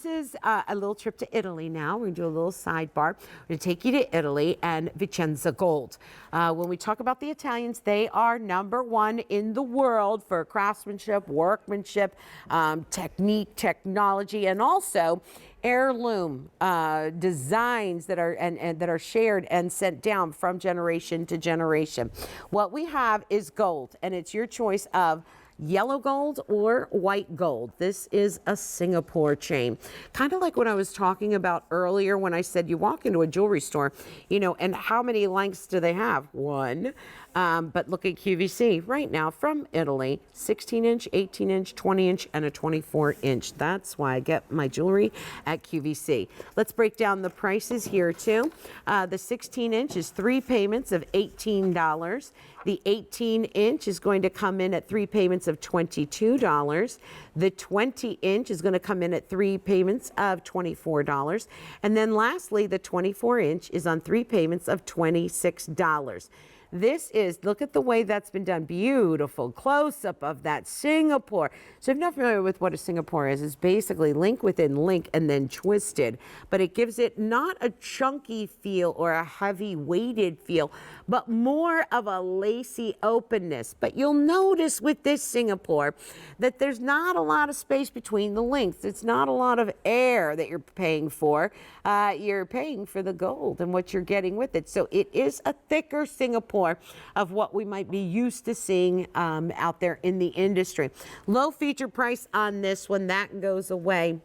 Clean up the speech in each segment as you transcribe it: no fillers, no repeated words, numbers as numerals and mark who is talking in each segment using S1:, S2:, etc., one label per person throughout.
S1: this is a little trip to Italy now. We're going to do a little sidebar. We're going to take you to Italy and Vicenza Gold. When we talk about the Italians, they are #1 in the world for craftsmanship, workmanship, technique, technology, and also heirloom designs that are that are shared and sent down from generation to generation. What we have is gold, and it's your choice of yellow gold or white gold. This is a Singapore chain. Kind of like what I was talking about earlier when I said you walk into a jewelry store, you know, and how many lengths do they have? One. But look at QVC right now from Italy, 16-inch, 18-inch, 20-inch, and a 24-inch. That's why I get my jewelry at QVC. Let's break down the prices here too. The 16-inch is 3 payments of $18. The 18-inch is going to come in at 3 payments of $22. The 20-inch is going to come in at 3 payments of $24. And then lastly, the 24-inch is on 3 payments of $26. This is, look at the way that's been done. Beautiful close-up of that Singapore. So if you're not familiar with what a Singapore is, it's basically link within link and then twisted. But it gives it not a chunky feel or a heavy weighted feel, but more of a lacy openness. But you'll notice with this Singapore that there's not a lot of space between the links. It's not a lot of air that you're paying for. You're paying for the gold and what you're getting with it. So it is a thicker Singapore of what we might be used to seeing out there in the industry. Low feature price on this one, that goes away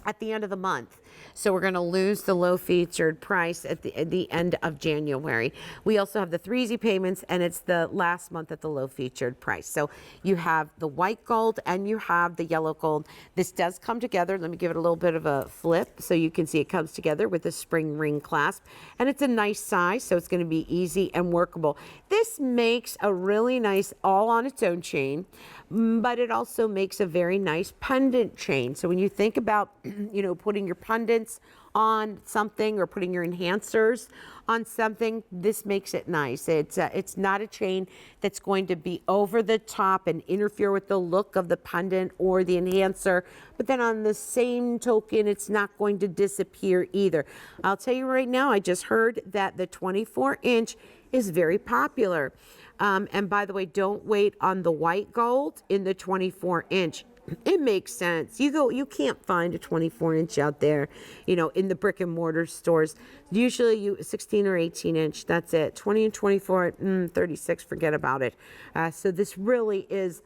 S1: at the end of the month. So we're going to lose the low featured price at the end of January. We also have the 3 easy payments, and it's the last month at the low featured price. So you have the white gold and you have the yellow gold. This does come together. Let me give it a little bit of a flip so you can see it comes together with a spring ring clasp. And it's a nice size, so it's going to be easy and workable. This makes a really nice all on its own chain, but it also makes a very nice pendant chain. So when you think about, you know, putting your pendants on something or putting your enhancers on something, this makes it nice. It's not a chain that's going to be over the top and interfere with the look of the pendant or the enhancer, but then on the same token, it's not going to disappear either. I'll tell you right now, I just heard that the 24-inch is very popular. And by the way, don't wait on the white gold in the 24-inch. It makes sense. You can't find a 24-inch out there, you know, in the brick and mortar stores. Usually 16 or 18-inch, that's it. 20 and 24, 36, forget about it. So this really is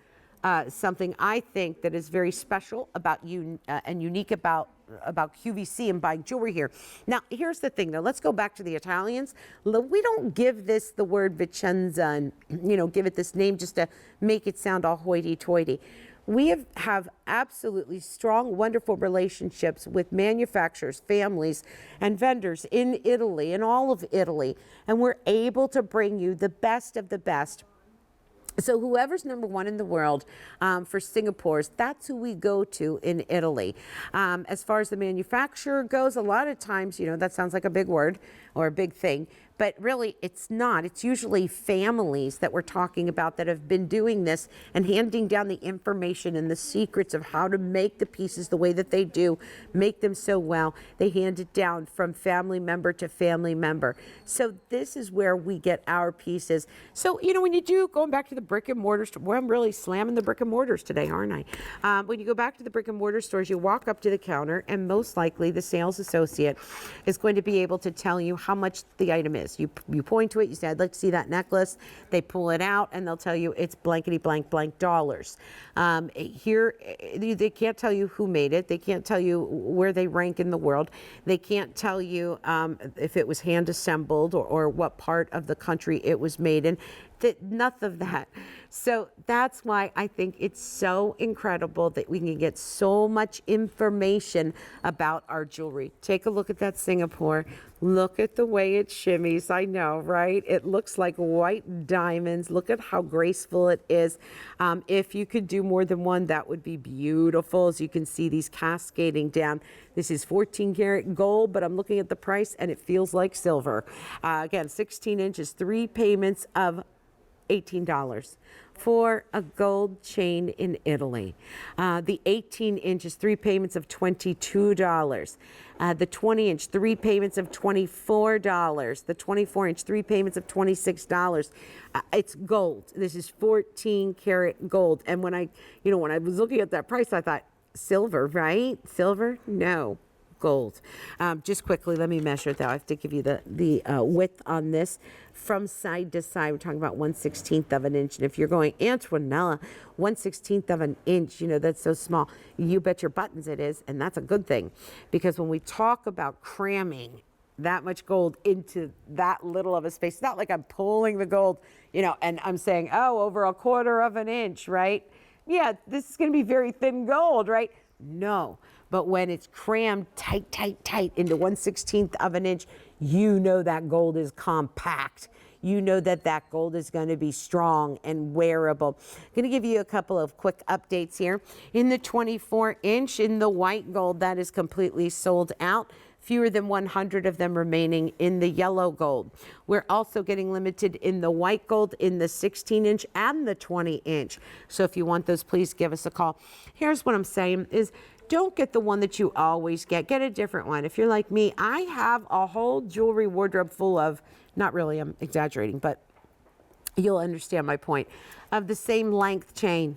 S1: something I think that is very special about you and unique about QVC and buying jewelry here. Now, here's the thing though. Let's go back to the Italians. We don't give this the word Vicenza and, you know, give it this name just to make it sound all hoity-toity. We have absolutely strong, wonderful relationships with manufacturers, families, and vendors in Italy, in all of Italy, and we're able to bring you the best of the best. So whoever's #1 in the world for Singapore's, that's who we go to in Italy. As far as the manufacturer goes, a lot of times, you know, that sounds like a big word or a big thing, but really it's not. It's usually families that we're talking about that have been doing this and handing down the information and the secrets of how to make the pieces the way that they do, make them so well. They hand it down from family member to family member. So this is where we get our pieces. So, you know, when you do, going back to the brick and mortar store, well, I'm really slamming the brick and mortars today, aren't I? When you go back to the brick and mortar stores, you walk up to the counter and most likely the sales associate is going to be able to tell you how much the item is. You point to it, you say, I'd like to see that necklace. They pull it out and they'll tell you it's blankety blank blank dollars. Here, they can't tell you who made it. They can't tell you where they rank in the world. They can't tell you if it was hand assembled or what part of the country it was made in. Nothing of that. So that's why I think it's so incredible that we can get so much information about our jewelry. Take a look at that Singapore. Look at the way it shimmies. I know, right? It looks like white diamonds. Look at how graceful it is. If you could do more than one, that would be beautiful. As you can see, these cascading down. This is 14 karat gold, but I'm looking at the price and it feels like silver. Again, 16 inches, 3 payments of $18 for a gold chain in Italy. The 18 inch is 3 payments of $22. The 20 inch, 3 payments of $24. The 24 inch, 3 payments of $26. It's gold. This is 14 karat gold. And when I was looking at that price, I thought, silver, right? Silver? No. Gold. Just quickly, let me measure though. I have to give you the width on this from side to side. We're talking about 1/16 of an inch. And if you're going, Antoinella, 1/16 of an inch, that's so small. You bet your buttons it is. And that's a good thing, because when we talk about cramming that much gold into that little of a space, it's not like I'm pulling the gold, and I'm saying, oh, over a quarter of an inch, right? Yeah, this is going to be very thin gold, right? No. But when it's crammed tight into 1/16 of an inch, that gold is compact. That gold is going to be strong and wearable. I'm going to give you a couple of quick updates here. In the 24 inch, in the white gold, that is completely sold out. Fewer than 100 of them remaining in the yellow gold. We're also getting limited in the white gold, in the 16 inch and the 20 inch. So if you want those, please give us a call. Here's what I'm saying is, don't get the one that you always get. Get a different one. If you're like me, I have a whole jewelry wardrobe full of, not really, I'm exaggerating, but you'll understand my point, of the same length chain.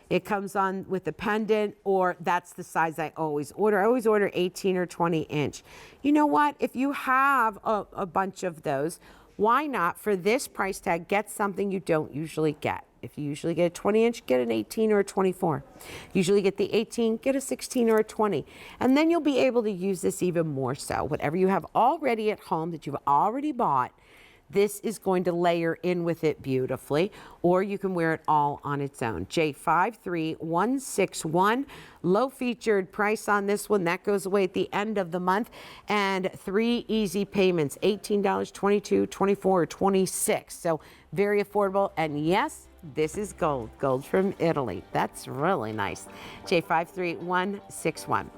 S1: It comes on with a pendant, or that's the size I always order. I always order 18 or 20 inch. You know what? If you have a bunch of those, why not, for this price tag, get something you don't usually get? If you usually get a 20 inch, get an 18 or a 24. Usually get the 18, get a 16 or a 20. And then you'll be able to use this even more so. Whatever you have already at home that you've already bought, this is going to layer in with it beautifully, or you can wear it all on its own. J53161, low featured price on this one. That goes away at the end of the month. And 3 easy payments, $18, $22, $24, or $26. So very affordable. And yes, this is gold from Italy. That's really nice. J53161.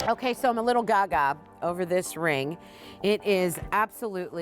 S1: Okay, so I'm a little gaga over this ring. It is absolutely